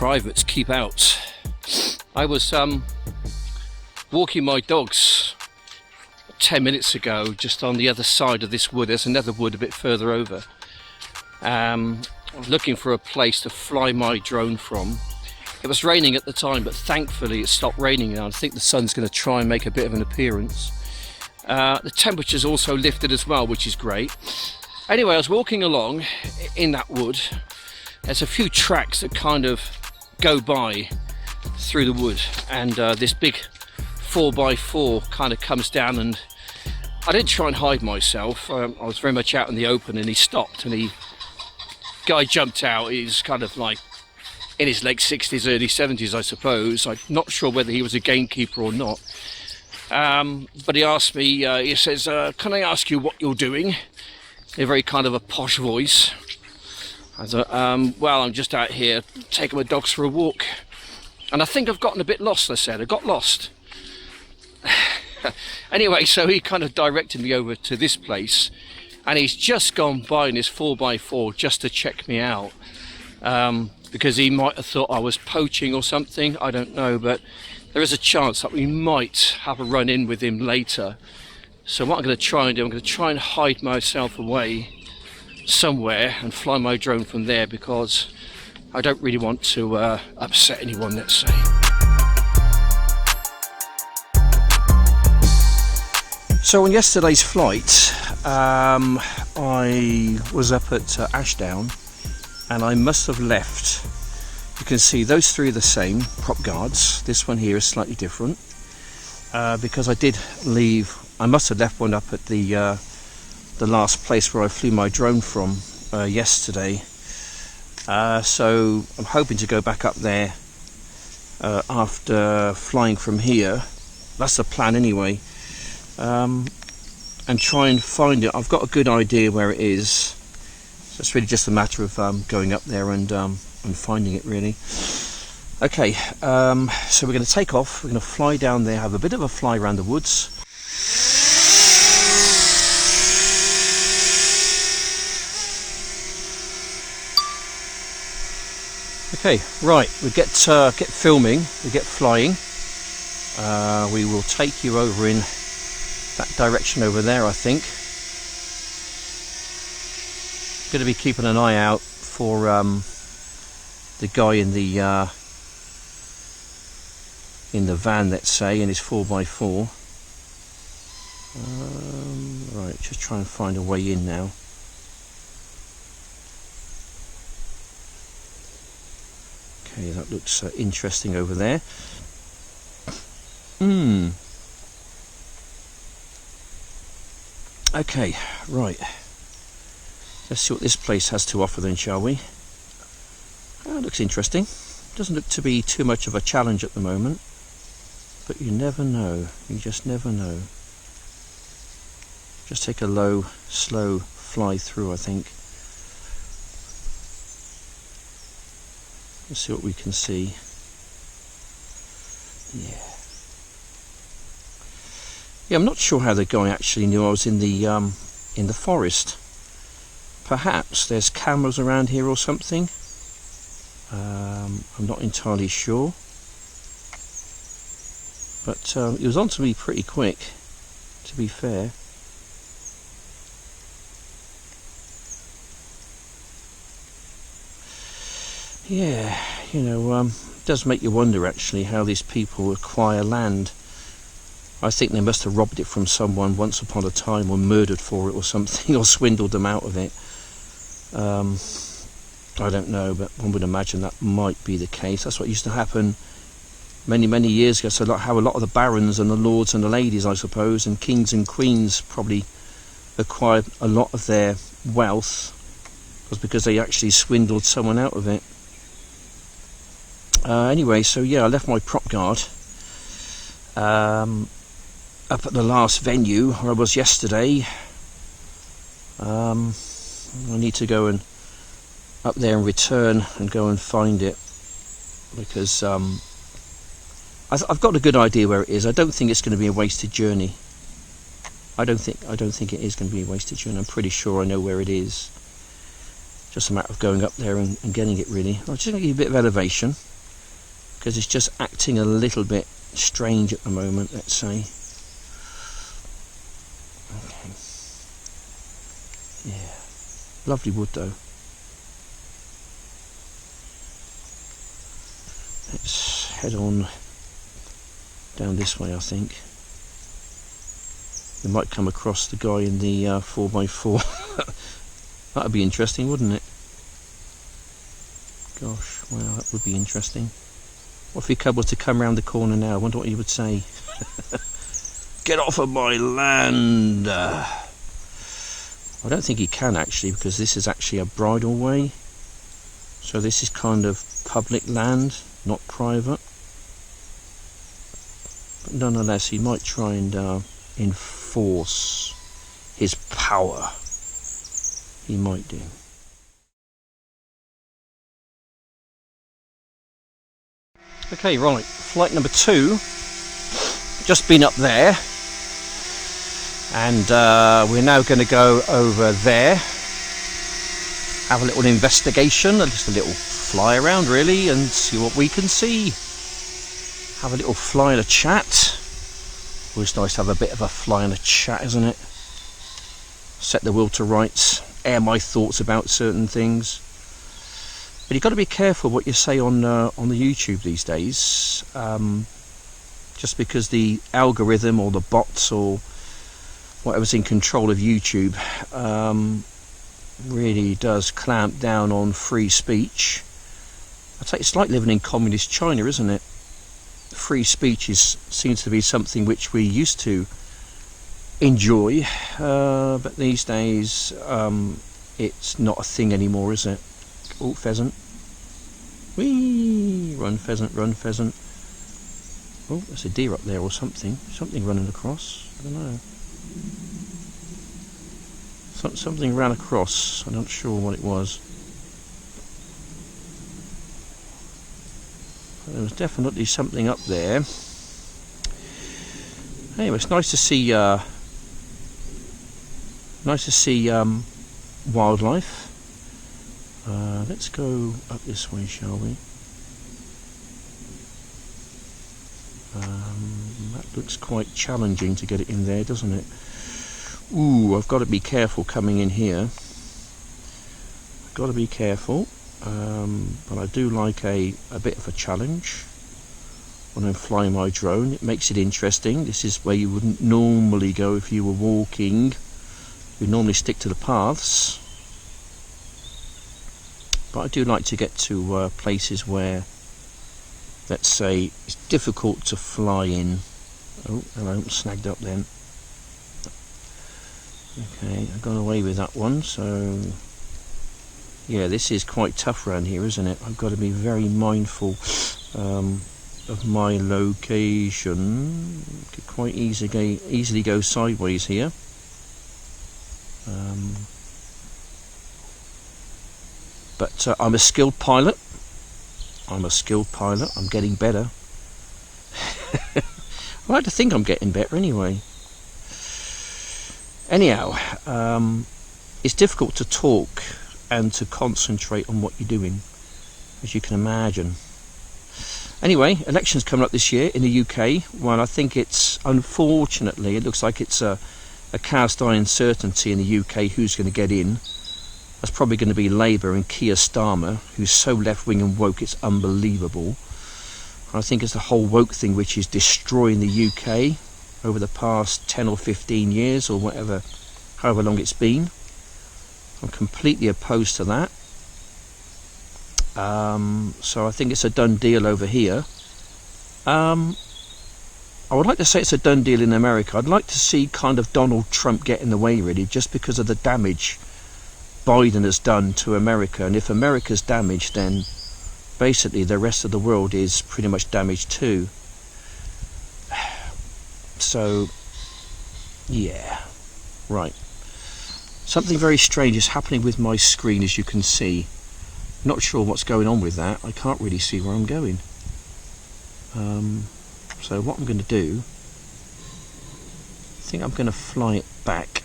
privates keep out. I was walking my dogs 10 minutes ago just on the other side of this wood. There's another wood a bit further over. I was looking for a place to fly my drone from. It was raining at the time, but thankfully it stopped raining now. I think the sun's going to try and make a bit of an appearance. The temperature's also lifted as well, which is great. Anyway, I was walking along in that wood. There's a few tracks that kind of go by through the wood, and this big 4x4 kind of comes down, and I didn't try and hide myself. I was very much out in the open, and he stopped, and guy jumped out. He's kind of like in his late 60s, early 70s, I suppose. I'm not sure whether he was a gamekeeper or not. But he asked me, he says, can I ask you what you're doing? In a very kind of a posh voice. I thought, well, I'm just out here taking my dogs for a walk. And I think I've gotten a bit lost, I said. I got lost. Anyway, so he kind of directed me over to this place. And he's just gone by in his 4x4 just to check me out. Because he might have thought I was poaching or something. I don't know, but there is a chance that we might have a run-in with him later. So what I'm going to try and do, I'm going to try and hide myself away somewhere and fly my drone from there, because I don't really want to upset anyone, let's say. So on yesterday's flight, I was up at Ashdown, and I must have left. You can see those three are the same prop guards. This one here is slightly different because I did leave. I must have left one up at the last place where I flew my drone from yesterday. So I'm hoping to go back up there after flying from here. That's the plan anyway. And try and find it. I've got a good idea where it is. So it's really just a matter of going up there and finding it, really. Okay, so we're going to take off. We're going to fly down there, have a bit of a fly around the woods. Okay, right, we get filming, we get flying. We will take you over in that direction over there, I think. Going to be keeping an eye out for the guy in the van, let's say, in his 4x4. Right, just try and find a way in now. Okay, that looks interesting over there. Okay, right. Let's see what this place has to offer then, shall we? Oh, looks interesting. Doesn't look to be too much of a challenge at the moment, but you never know. You just never know. Just take a low, slow fly through, I think. Let's see what we can see. Yeah, I'm not sure how the guy actually knew I was in the forest. Perhaps there's cameras around here or something. I'm not entirely sure. But he was on to me pretty quick, to be fair. Yeah, you know, it does make you wonder actually how these people acquire land. I think they must have robbed it from someone once upon a time, or murdered for it or something, or swindled them out of it. I don't know, but one would imagine that might be the case. That's what used to happen many years ago. So how a lot of the barons and the lords and the ladies, I suppose, and kings and queens probably acquired a lot of their wealth, was because they actually swindled someone out of it. Anyway, so yeah, I left my prop guard up at the last venue where I was yesterday. I need to go and up there and return and go and find it, because I've got a good idea where it is. I don't think it's going to be a wasted journey. I don't think it is going to be a wasted journey. I'm pretty sure I know where it is. Just a matter of going up there and getting it, really. I'm just going to give you a bit of elevation. because it's just acting a little bit strange at the moment, let's say. Okay. Yeah, lovely wood though. Let's head on down this way, I think. We might come across the guy in the 4x4. That would be interesting, wouldn't it? Gosh, well, that would be interesting. What if he were to come round the corner now? I wonder what he would say. Get off of my land! I don't think he can actually, because this is actually a bridle way. So this is kind of public land, not private. But nonetheless, he might try and enforce his power. He might do. Okay, right, flight number 2, just been up there, and we're now going to go over there, have a little investigation, just a little fly around really, and see what we can see. Have a little fly and a chat. Always nice to have a bit of a fly and a chat, isn't it? Set the will to rights, air my thoughts about certain things. But you've got to be careful what you say on the YouTube these days, just because the algorithm or the bots or whatever's in control of YouTube really does clamp down on free speech. I'd say it's like living in communist China, isn't it? Free speech seems to be something which we used to enjoy, but these days it's not a thing anymore, is it? Oh, pheasant. Whee! Run, pheasant, run, pheasant. Oh, there's a deer up there or something. Something running across. I don't know. Something ran across. I'm not sure what it was. There was definitely something up there. Anyway, it's nice to see wildlife. Let's go up this way, shall we? That looks quite challenging to get it in there, doesn't it? Ooh, I've got to be careful coming in here. I've got to be careful, but I do like a bit of a challenge when I'm flying my drone. It makes it interesting. This is where you wouldn't normally go if you were walking. You normally stick to the paths. But I do like to get to places where, let's say, it's difficult to fly in. Oh, hello, snagged up then. Okay, I got away with that one, so yeah, this is quite tough around here, isn't it? I've got to be very mindful of my location. Could quite easily go sideways here. But I'm a skilled pilot. I'm getting better. I like to think I'm getting better anyway. Anyhow, it's difficult to talk and to concentrate on what you're doing, as you can imagine. Anyway, elections coming up this year in the UK. Well, I think it's, unfortunately, it looks like it's a cast iron certainty in the UK who's going to get in. That's probably going to be Labour and Keir Starmer, who's so left-wing and woke it's unbelievable. I think it's the whole woke thing which is destroying the UK over the past 10 or 15 years or whatever, however long it's been. I'm completely opposed to that. So I think it's a done deal over here. I would like to say it's a done deal in America. I'd like to see kind of Donald Trump get in the way, really, just because of the damage Biden has done to America. And if America's damaged, then basically the rest of the world is pretty much damaged too. So yeah, right, something very strange is happening with my screen, as you can see. Not sure what's going on with that. I can't really see where I'm going. So what I'm going to do, I think I'm going to fly it back.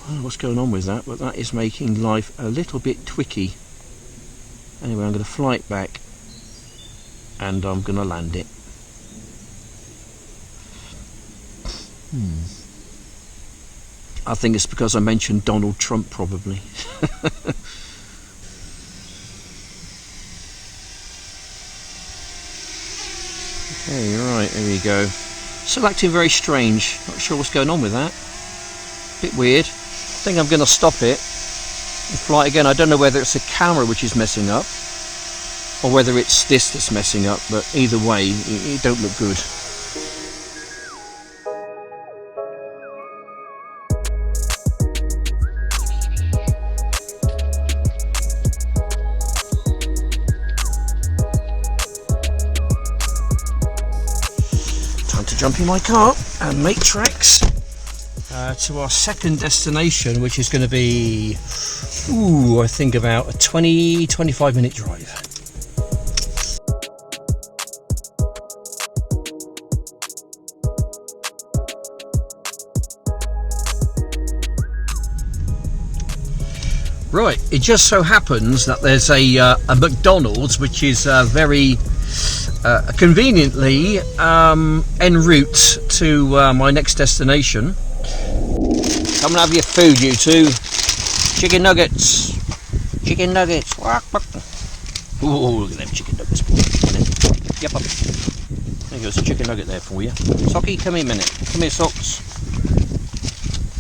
I don't know what's going on with that, but that is making life a little bit twicky. Anyway, I'm going to fly it back and I'm gonna land it. I think it's because I mentioned Donald Trump, probably. Okay, right, there we go. Still acting very strange. Not sure what's going on with that. Bit weird. I think I'm going to stop it and fly again. I don't know whether it's the camera which is messing up or whether it's this that's messing up, but either way, it don't look good. Time to jump in my car and make tracks to our second destination, which is going to be, I think about a 20-25 minute drive. Right, it just so happens that there's a McDonald's which is very conveniently en route to my next destination. Come and have your food, you two. Chicken nuggets. Chicken nuggets. Ooh, look at them chicken nuggets. Yep. There goes a chicken nugget there for you. Socky, come here a minute. Come here, Socks.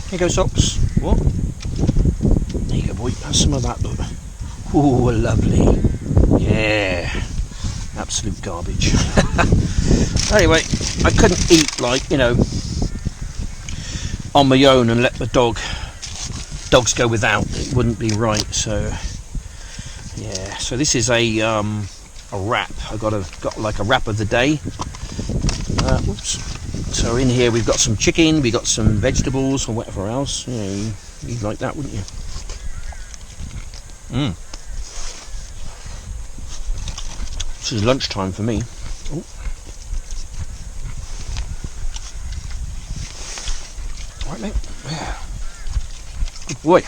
Here you go, Socks. What? There you go, boy. Have some of that, look. Ooh, lovely. Yeah. Absolute garbage. Anyway, I couldn't eat, like, you know, on my own and let the dogs go without. It wouldn't be right. So yeah, so this is a wrap. I got like a wrap of the day. Oops. So in here we've got some chicken, we got some vegetables or whatever else. You know, you'd like that, wouldn't you? This is lunchtime for me. Ooh. Right, mate. Yeah. Good boy.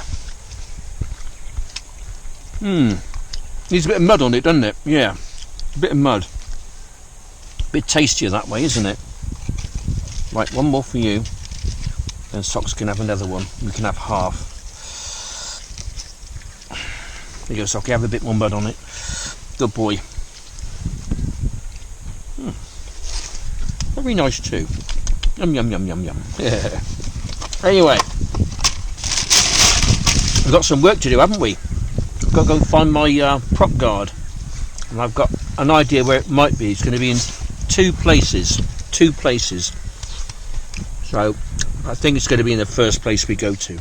Needs a bit of mud on it, doesn't it? Yeah. A bit of mud. A bit tastier that way, isn't it? Right, one more for you. Then Socks can have another one. We can have half. There you go, Socky. Have a bit more mud on it. Good boy. Very nice too. Yum, yum, yum, yum, yum. Yeah. Anyway, we've got some work to do, haven't we? I've got to go find my prop guard, and I've got an idea where it might be. It's going to be in two places. So I think it's going to be in the first place we go to.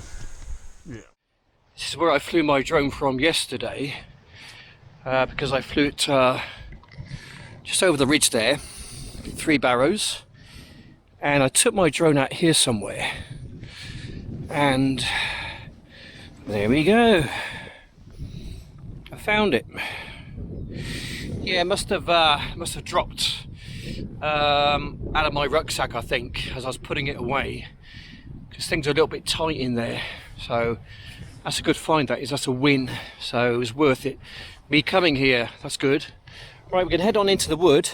Yeah. This is where I flew my drone from yesterday, because I flew it just over the ridge there, 3 Barrows, and I took my drone out here somewhere. And there we go. I found it. Yeah, it must have dropped out of my rucksack, I think, as I was putting it away, because things are a little bit tight in there. So that's a good find. That's a win. So it was worth it. Me coming here. That's good. Right, we're gonna head on into the wood.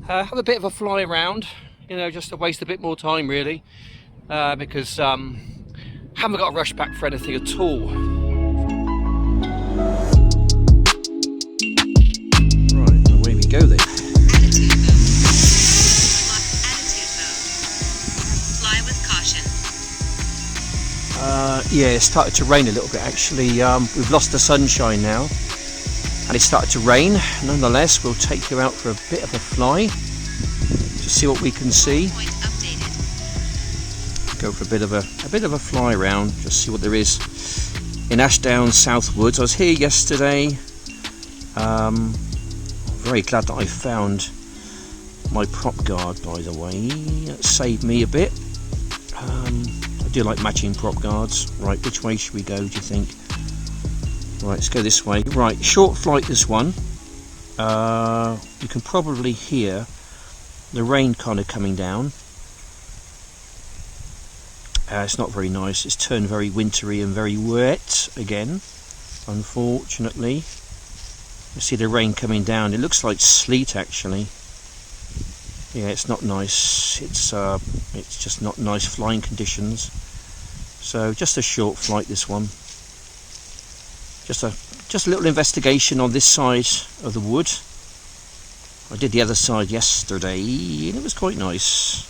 Have a bit of a fly around. You know, just to waste a bit more time, really. Because haven't got to rush back for anything at all. Right, away we go then. Fly with caution. Yeah, it started to rain a little bit actually. We've lost the sunshine now, and it started to rain. Nonetheless, we'll take you out for a bit of a fly to see what we can see. Go for a bit of a fly around, just see what there is in Ashdown South Woods. I was here yesterday. Very glad that I found my prop guard, by the way. That saved me a bit. I do like matching prop guards. Right, which way should we go, do you think? Right, let's go this way. Right, short flight this one. You can probably hear the rain kind of coming down. It's not very nice. It's turned very wintry and very wet again, unfortunately. You see the rain coming down. It looks like sleet actually. Yeah, it's not nice. It's just not nice flying conditions. So just a short flight, this one. Just a little investigation on this side of the wood. I did the other side yesterday and it was quite nice.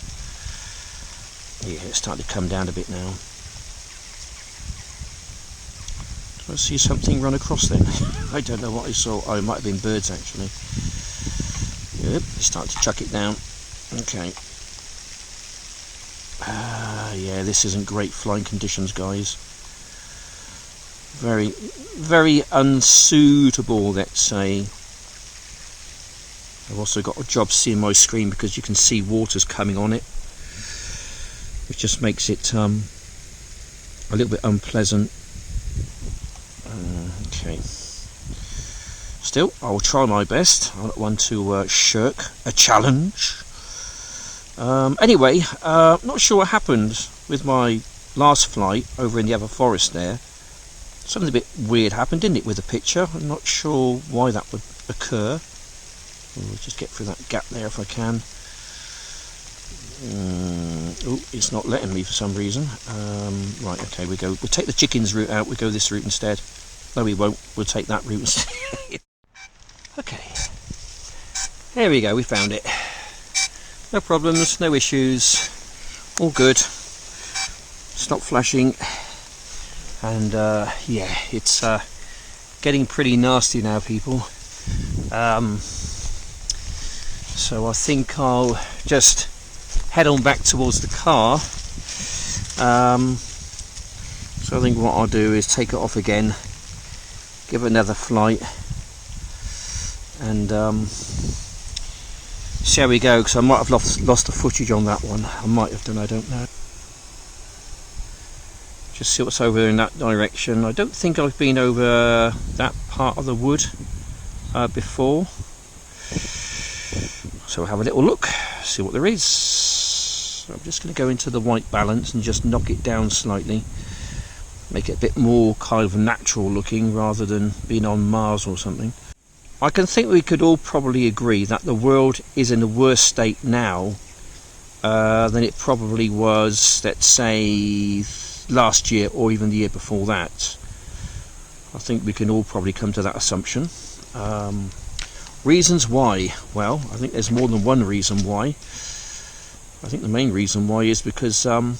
Yeah, it's starting to come down a bit now. Did I see something run across then? I don't know what I saw. Oh, it might have been birds actually. Yep, it's starting to chuck it down. Okay. Yeah, this isn't great flying conditions, guys. Very, very unsuitable, let's say. I've also got a job seeing my screen because you can see water's coming on it, which just makes it a little bit unpleasant. Okay. Still, I'll try my best. I'm not one to shirk a challenge. Anyway, not sure what happened with my last flight over in the other forest there. Something a bit weird happened, didn't it, with the picture? I'm not sure why that would occur. I'll just get through that gap there if I can. Oh, it's not letting me for some reason. Right, okay, we'll take the chickens route out. We'll go this route instead. No, we won't. We'll take that route instead. Okay. There we go, we found it. No problems, no issues. All good. It's not flashing. And yeah, it's getting pretty nasty now, people. So I think I'll just head on back towards the car. So I think what I'll do is take it off again, give it another flight, and see how we go, because I might have lost the footage on that one. I might have done, I don't know. Just see what's over in that direction. I don't think I've been over that part of the wood before. So we'll have a little look, see what there is. So I'm just going to go into the white balance and just knock it down slightly. Make it a bit more kind of natural looking rather than being on Mars or something. I can think we could all probably agree that the world is in a worse state now than it probably was, let's say, last year or even the year before that. I think we can all probably come to that assumption. Reasons why? Well, I think there's more than one reason why. I think the main reason why is because I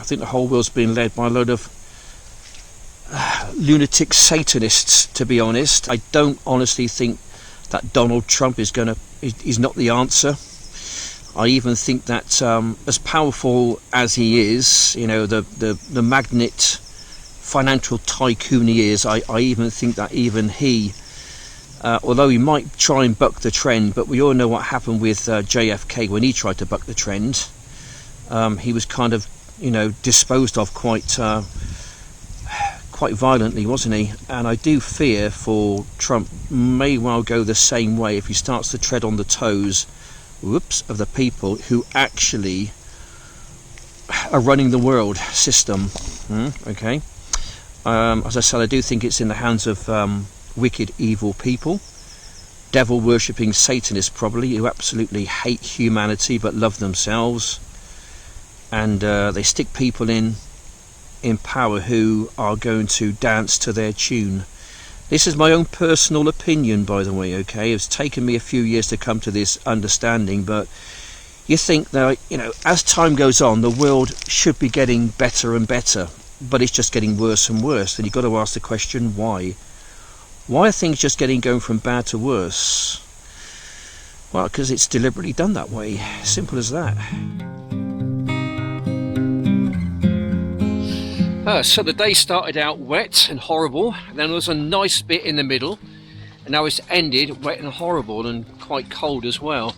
think the whole world's being led by a load of lunatic Satanists, to be honest. I don't honestly think that Donald Trump is not the answer. I even think that as powerful as he is, you know, the magnet financial tycoon he is, I even think that even he, although he might try and buck the trend, but we all know what happened with JFK when he tried to buck the trend. He was kind of, you know, disposed of quite violently, wasn't he? And I do fear for Trump may well go the same way if he starts to tread on the toes, of the people who actually are running the world system. Okay. As I said, I do think it's in the hands of wicked, evil people, devil worshipping Satanists probably, who absolutely hate humanity but love themselves, and they stick people in power who are going to dance to their tune. This is my own personal opinion, by the way, okay? It's taken me a few years to come to this understanding, but you think that, you know, as time goes on, the world should be getting better and better, but it's just getting worse and worse. And you've got to ask the question, why? Why are things just going from bad to worse? Well, because it's deliberately done that way. Simple as that. So the day started out wet and horrible, and then there was a nice bit in the middle, and now it's ended wet and horrible and quite cold as well.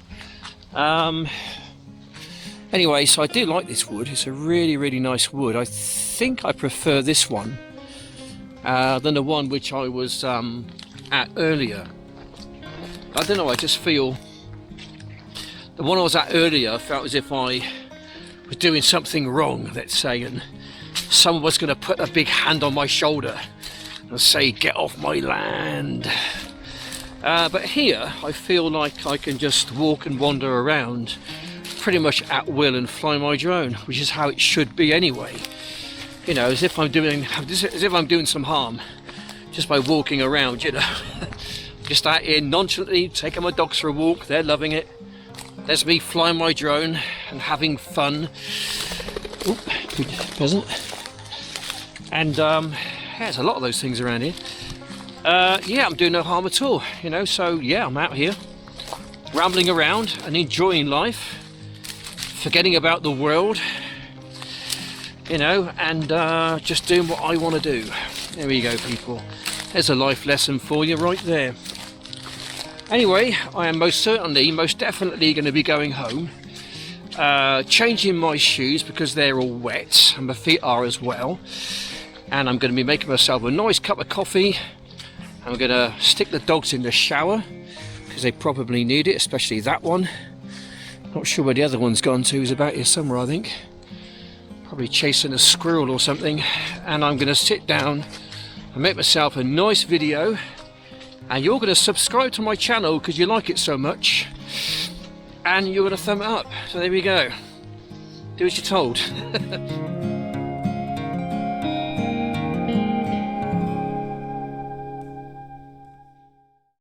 Anyway, so I do like this wood. It's a really, really nice wood. I think I prefer this one than the one which I was at earlier. I don't know, I just feel the one I was at earlier, I felt as if I was doing something wrong, let's say, and someone was going to put a big hand on my shoulder and say, "Get off my land." But here I feel like I can just walk and wander around pretty much at will and fly my drone, which is how it should be anyway. You know, as if I'm doing some harm just by walking around, you know. Just out here nonchalantly taking my dogs for a walk. They're loving it. There's me flying my drone and having fun. Oop, good present. And there's a lot of those things around here. Yeah, I'm doing no harm at all, you know. So yeah, I'm out here rambling around and enjoying life, forgetting about the world, you know, and just doing what I want to do. There we go, people. There's a life lesson for you right there. Anyway, I am most definitely going to be going home, changing my shoes because they're all wet and my feet are as well, and I'm going to be making myself a nice cup of coffee. I'm going to stick the dogs in the shower because they probably need it, especially that one. Not sure where the other one's gone to. He's about here somewhere, I think. Probably chasing a squirrel or something. And I'm going to sit down and make myself a nice video. And you're going to subscribe to my channel because you like it so much. And you're going to thumb it up. So there we go. Do as you're told.